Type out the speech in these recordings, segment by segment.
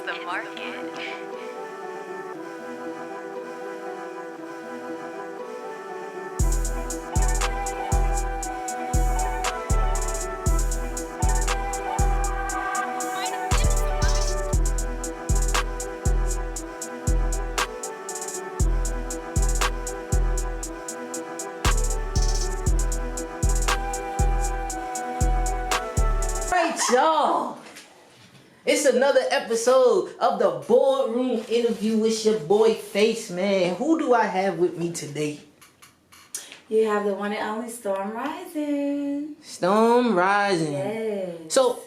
the market. Right, y'all. It's another episode of the Boardroom interview with your boy Face, man. Who do I have with me today? You have the one and only Storm Rising. Storm Rising. Yes. So,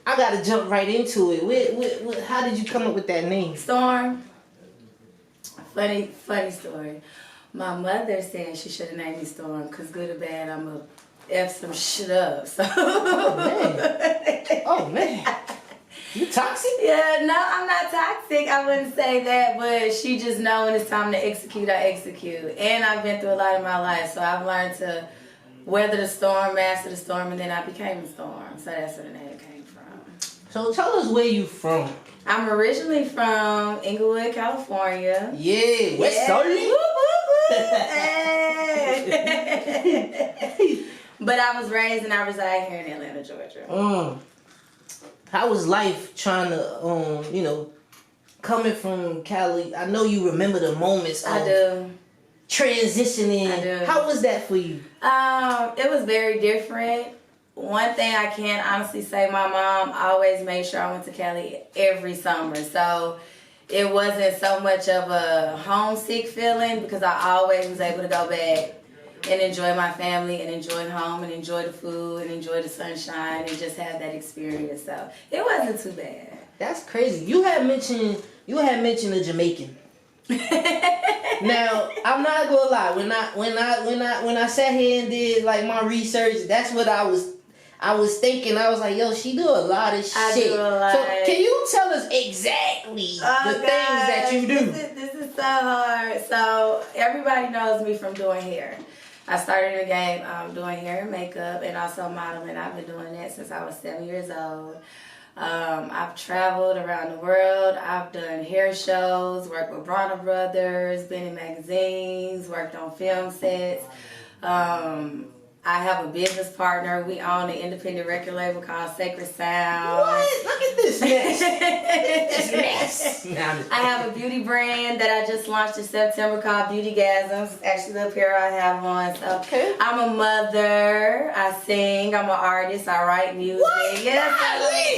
I gotta jump right into it. How did you come up with that name? Storm. Funny story. My mother said she should have named me Storm because good or bad, I'm a F some shit up. So. Oh man. You toxic? Yeah, no, I'm not toxic. I wouldn't say that, but she just know when it's time to execute, I execute. And I've been through a lot in my life, so I've learned to weather the storm, master the storm, and then I became a storm. So that's where the name came from. So tell us where you from. I'm originally from Inglewood, California. Yeah, West Side. Hey. But I was raised and I reside here in Atlanta, Georgia. How was life trying to, coming from Cali? I know you remember the moments of I do. transitioning. I do. How was that for you? It was very different. One thing I can honestly say, my mom always made sure I went to Cali every summer. So it wasn't so much of a homesick feeling because I always was able to go back and enjoy my family and enjoy home and enjoy the food and enjoy the sunshine and just have that experience. So it wasn't too bad. That's crazy. You had mentioned a Jamaican. Now, I'm not gonna lie. When I sat here and did like my research, that's what I was thinking. I was like, yo, she do a lot of shit. I do a lot. So can you tell us exactly the things that you do? This is so hard. So everybody knows me from doing hair. I started in the game doing hair and makeup and also modeling. I've been doing that since I was 7 years old. I've traveled around the world. I've done hair shows, worked with Bronner Brothers, been in magazines, worked on film sets. I have a business partner. We own an independent record label called Sacred Sound. What? Look at this mess. This mess. I have a beauty brand that I just launched in September called Beautygasms. Actually, the apparel I have on. So Okay. I'm a mother. I sing. I'm an artist. I write music. What? Yeah.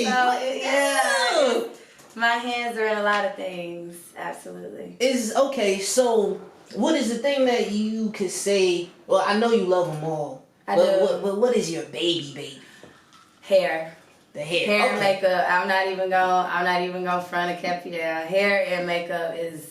Golly. My hands are in a lot of things. Absolutely. Okay. So, what is the thing that you could say? Well, I know you love them all. I but do. What is your baby? Hair. The hair. Hair and Okay. makeup. I'm not even gonna front a cap you down. Hair and makeup is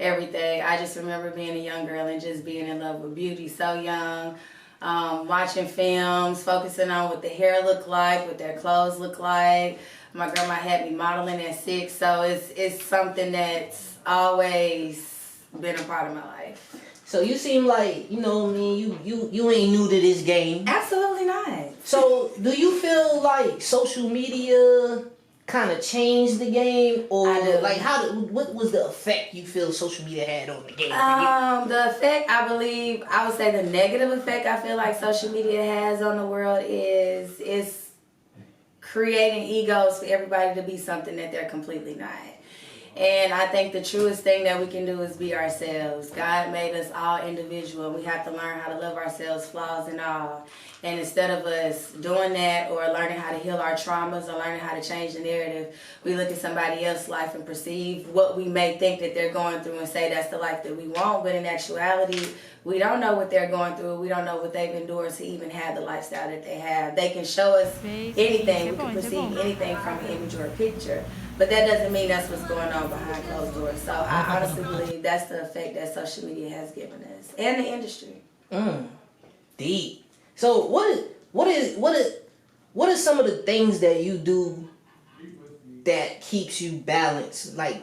everything. I just remember being a young girl and just being in love with beauty so young. Watching films, focusing on what the hair looked like, what their clothes look like. My grandma had me modeling at 6, so it's something that's always been a part of my life. So you seem like, you ain't new to this game. Absolutely not. So do you feel like social media kind of changed the game, or I do. like what was the effect you feel social media had on the game? The effect, I would say the negative effect I feel like social media has on the world is creating egos for everybody to be something that they're completely not. And I think the truest thing that we can do is be ourselves. God made us all individual. We have to learn how to love ourselves, flaws and all. And instead of us doing that or learning how to heal our traumas or learning how to change the narrative, we look at somebody else's life and perceive what we may think that they're going through and say that's the life that we want. But in actuality, we don't know what they're going through. We don't know what they've endured to even have the lifestyle that they have. They can show us anything. We can perceive anything from an image or a picture. But that doesn't mean that's what's going on behind closed doors. So I honestly believe that's the effect that social media has given us and the industry. Deep. So what are some of the things that you do that keeps you balanced, like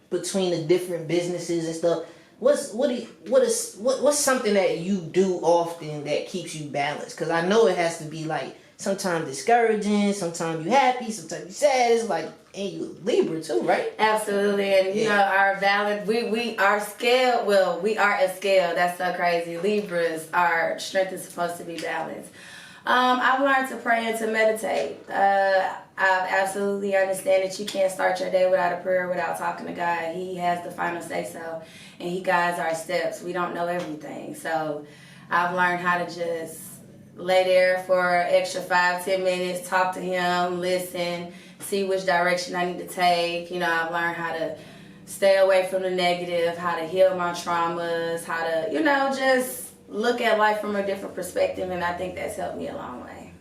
between the different businesses and stuff? What's something that you do often that keeps you balanced? Because I know it has to be like sometimes discouraging, sometimes you happy, sometimes you sad. It's like, and you Libra too, right? Absolutely, and you know our balance. We our scale. Well, we are a scale. That's so crazy. Libras, our strength is supposed to be balanced. I've learned to pray and to meditate. I absolutely understand that you can't start your day without a prayer, without talking to God. He has the final say so, and He guides our steps. We don't know everything, so I've learned how to just lay there for an extra 5-10 minutes, talk to Him, listen, see which direction I need to take. You know, I've learned how to stay away from the negative, how to heal my traumas, how to, you know, just look at life from a different perspective, and I think that's helped me a long way.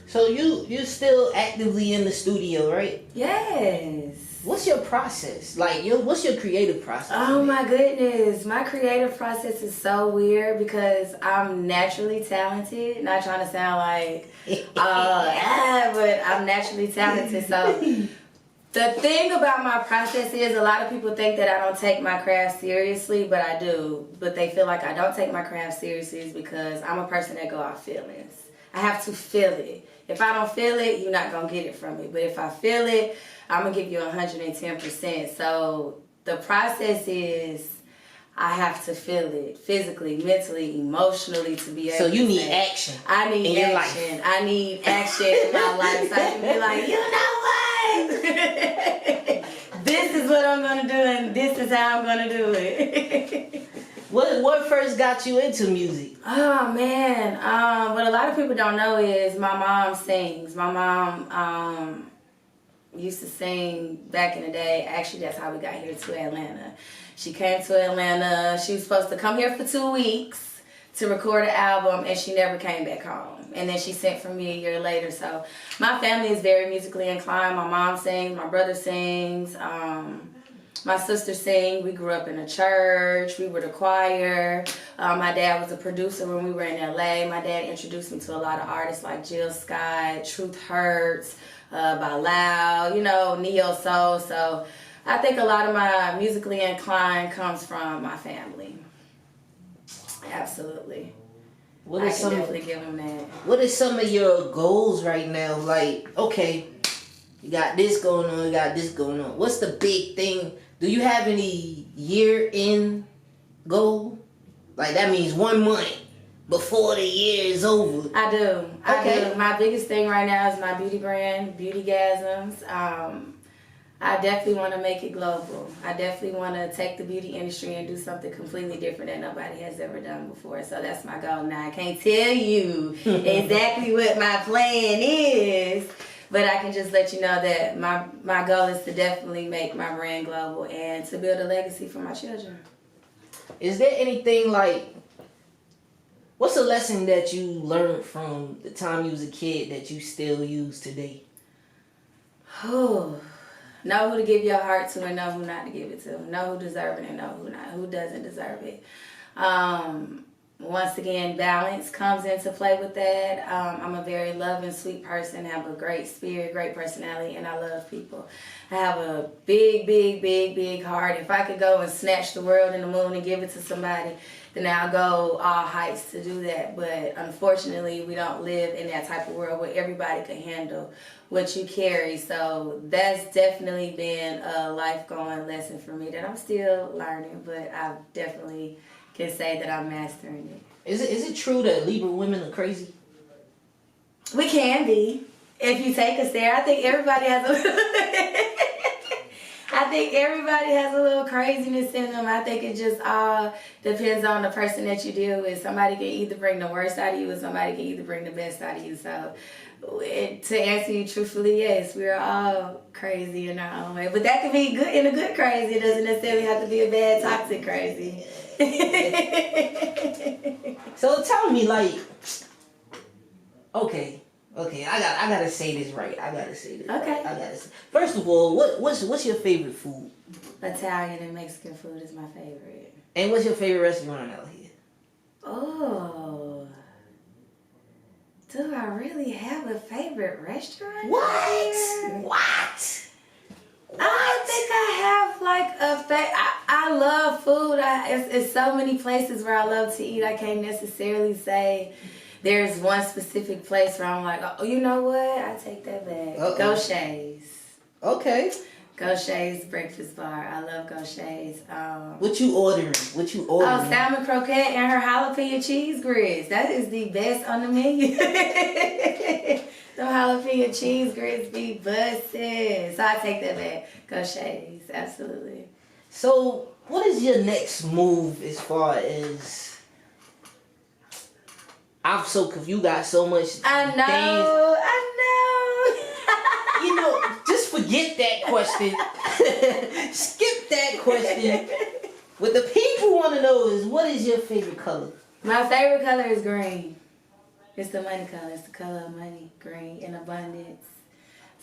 So you still actively in the studio, right? Yes. What's your process? Like, what's your creative process? Oh my goodness. My creative process is so weird because I'm naturally talented. Not trying to sound like, but I'm naturally talented. So the thing about my process is a lot of people think that I don't take my craft seriously, but I do. But they feel like I don't take my craft seriously is because I'm a person that go off feelings. I have to feel it. If I don't feel it, you're not going to get it from me. But if I feel it, I'm going to give you 110%. So the process is I have to feel it physically, mentally, emotionally to be able So you to need say, action. I need in your action. life. I need action in my life. So I can be like, you know what? This is what I'm going to do and this is how I'm going to do it. What first got you into music? Oh man, what a lot of people don't know is my mom sings. My mom used to sing back in the day. Actually, that's how we got here to Atlanta. She came to Atlanta. She was supposed to come here for 2 weeks to record an album, and she never came back home. And then she sent for me a year later. So my family is very musically inclined. My mom sings. My brother sings. My sister sings. We grew up in a church. We were the choir. My dad was a producer when we were in LA. My dad introduced me to a lot of artists like Jill Scott, Truth Hurts, by Loud, you know, Neo Soul. So I think a lot of my musically inclined comes from my family. Absolutely. What I is can definitely give them that. What is some of your goals right now? Like, okay, you got this going on, you got this going on. What's the big thing? Do you have any year-end goal? Like, that means 1 month before the year is over. I do. Okay. I do. My biggest thing right now is my beauty brand, Beautygasms. I definitely want to make it global. I definitely want to take the beauty industry and do something completely different that nobody has ever done before. So that's my goal. Now, I can't tell you exactly what my plan is, but I can just let you know that my goal is to definitely make my brand global and to build a legacy for my children. Is there anything like, what's a lesson that you learned from the time you was a kid that you still use today? Oh. Know who to give your heart to and know who not to give it to. Know who deserves it and know who not. Who doesn't deserve it. Once again, balance comes into play with that. I'm a very loving, sweet person. Have a great spirit, great personality, and I love people. I have a big, big, big, big heart. If I could go and snatch the world and the moon and give it to somebody, then I'll go all heights to do that. But unfortunately, we don't live in that type of world where everybody can handle what you carry. So that's definitely been a life-going lesson for me that I'm still learning, but I definitely can say that I'm mastering it. Is it true that Libra women are crazy? We can be. If you take us there, I think everybody has a little craziness in them. I think it just all depends on the person that you deal with. Somebody can either bring the worst out of you, or somebody can either bring the best out of you. So, to answer you truthfully, yes, we're all crazy in our own way. But that could be good in a good crazy. It doesn't necessarily have to be a bad toxic crazy. So tell me, like, okay, I gotta say this right. Okay. Right. I gotta say. First of all, what's your favorite food? Italian and Mexican food is my favorite. And what's your favorite restaurant out here? Oh, do I really have a favorite restaurant? What? I think I have like I love food. It's so many places where I love to eat. I can't necessarily say there's one specific place where I'm like, oh, you know what? I take that back. Uh-oh. Gaucher's. Okay. Gaucher's breakfast bar. I love Gaucher's. What you ordering? Oh, salmon croquette and her jalapeno cheese grits. That is the best on the menu. Them jalapeno cheese grits be bussin'. So I take that back. Gaucher's, absolutely. So, what is your next move as far as? I'm so confused. You got so much. I know. You know, just forget that question. Skip that question. What the people want to know is, what is your favorite color? My favorite color is green. It's the money color. It's the color of money. Green in abundance.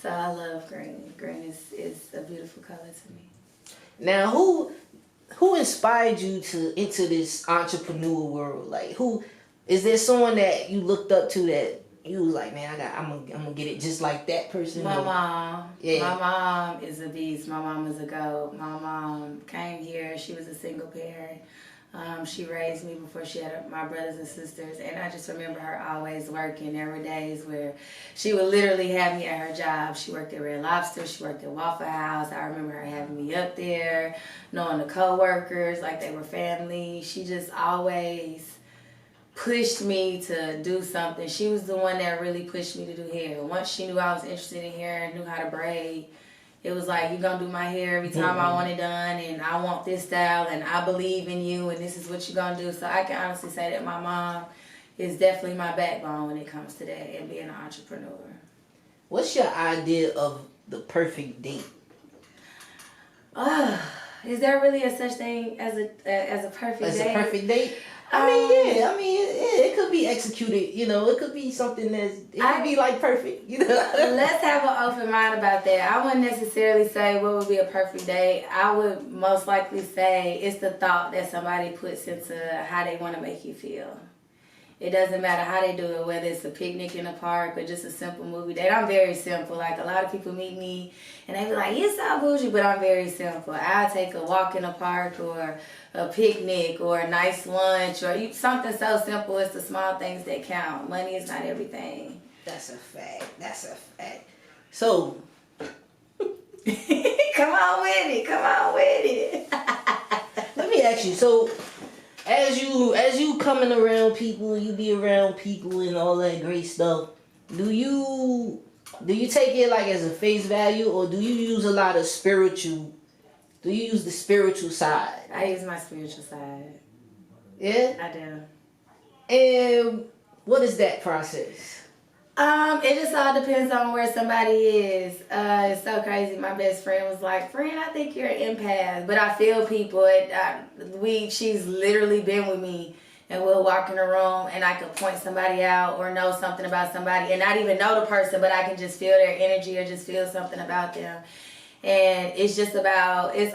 So I love green. Green is a beautiful color to me. Now, who inspired you to into this entrepreneur world? Like, who is there someone that you looked up to that you was like, man, I'm gonna get it just like that person? My mom. Yeah. My mom is a beast. My mom is a goat. My mom came here. She was a single parent. She raised me before she had my brothers and sisters, and I just remember her always working. There were days where she would literally have me at her job. She worked at Red Lobster. She worked at Waffle House. I remember her having me up there, knowing the co-workers like they were family. She just always pushed me to do something. She was the one that really pushed me to do hair. Once she knew I was interested in hair and knew how to braid, it was like, you're going to do my hair every time I want it done, and I want this style, and I believe in you, and this is what you're going to do. So I can honestly say that my mom is definitely my backbone when it comes to that and being an entrepreneur. What's your idea of the perfect date? Is there really a such thing as a perfect date? As a perfect date? I mean, yeah. I mean, it could be executed. You know, it could be something it could be like perfect. You know. Let's have an open mind about that. I wouldn't necessarily say what would be a perfect date. I would most likely say it's the thought that somebody puts into how they want to make you feel. It doesn't matter how they do it, whether it's a picnic in a park or just a simple movie date. I'm very simple. Like, a lot of people meet me and they be like, you're so bougie, but I'm very simple. I'll take a walk in a park or a picnic or a nice lunch or something so simple. It's the small things that count. Money is not everything. That's a fact. So, come on with it. let me ask you. So, as you coming around people, you be around people and all that great stuff. Do you take it like as a face value, or do you use a lot of spiritual? Do you use the spiritual side? I use my spiritual side. Yeah, I do. And what is that process? It just all depends on where somebody is. It's so crazy. My best friend was like, "Friend, I think you're an empath," but I feel people. She's literally been with me, and we'll walk in a room, and I could point somebody out or know something about somebody, and not even know the person, but I can just feel their energy or just feel something about them. And it's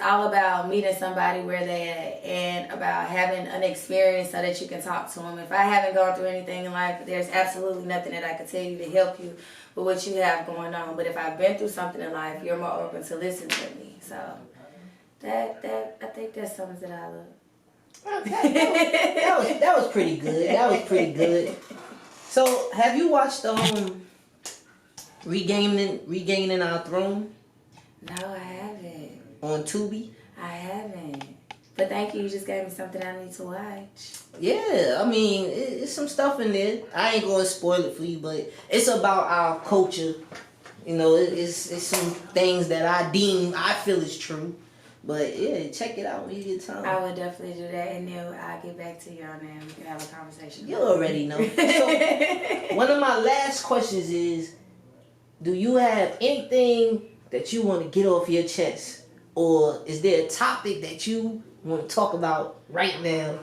all about meeting somebody where they at and about having an experience so that you can talk to them. If I haven't gone through anything in life, there's absolutely nothing that I could tell you to help you with what you have going on. But if I've been through something in life, you're more open to listen to me. So I think that sums it all up. Okay, that was pretty good. So, have you watched Regaining Our Throne? No, I haven't. On Tubi? I haven't. But thank you. You just gave me something I need to watch. Yeah, I mean, it's some stuff in there. I ain't going to spoil it for you, but it's about our culture. You know, it's some things that I feel is true. But yeah, check it out when you get time. I would definitely do that, and then I'll get back to you on that, and we can have a conversation. You already know. So, one of my last questions is, do you have anything that you want to get off your chest, or is there a topic that you want to talk about right now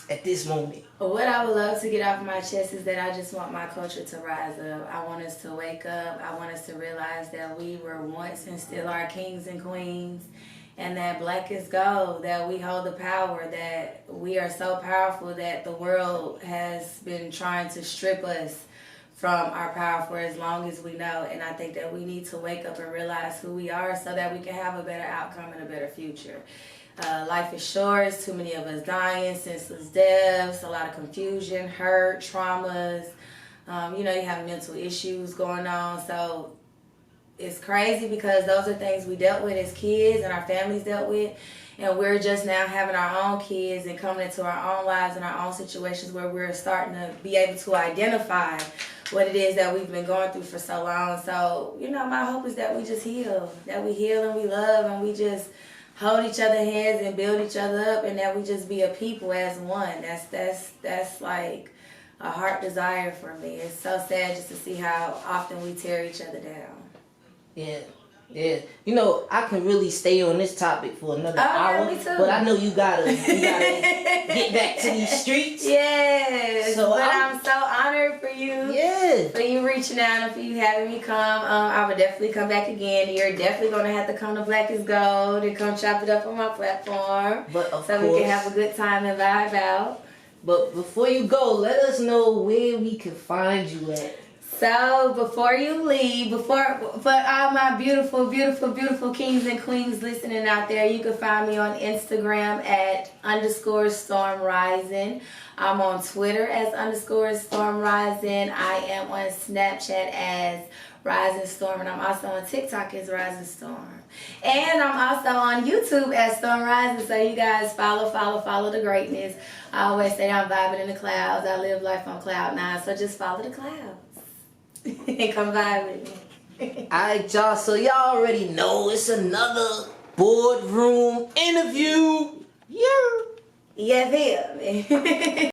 at this moment? What I would love to get off my chest is that I just want my culture to rise up. I want us to wake up. I want us to realize that we were once and still are kings and queens, and that black is gold, that we hold the power, that we are so powerful that the world has been trying to strip us from our power for as long as we know. And I think that we need to wake up and realize who we are so that we can have a better outcome and a better future. Life is short. Too many of us dying, senseless deaths, a lot of confusion, hurt, traumas. You have mental issues going on. So it's crazy because those are things we dealt with as kids and our families dealt with. And we're just now having our own kids and coming into our own lives and our own situations where we're starting to be able to identify what it is that we've been going through for so long. So, my hope is that we just heal. That we heal and we love and we just hold each other's hands and build each other up, and that we just be a people as one. That's like a heart desire for me. It's so sad just to see how often we tear each other down. Yeah. I can really stay on this topic for another hour, me too. but I know you gotta get back to these streets. Yes. So I'm so honored for you. Yeah. For you reaching out and for you having me come. I would definitely come back again. You're definitely gonna have to come to Black is Gold and come chop it up on my platform. But of so course, we can have a good time and vibe out. But before you go, let us know where we can find you at. So before you leave, for all my beautiful, beautiful, beautiful kings and queens listening out there, you can find me on Instagram at _Storm Rising. I'm on Twitter as _Storm Rising. I am on Snapchat as Rising Storm, and I'm also on TikTok as Rising Storm. And I'm also on YouTube as Storm Rising, so you guys follow the greatness. I always say I'm vibing in the clouds. I live life on cloud 9, so just follow the clouds. And come vibe with me. Alright, y'all. So y'all already know it's another boardroom interview. Yeah. Yeah,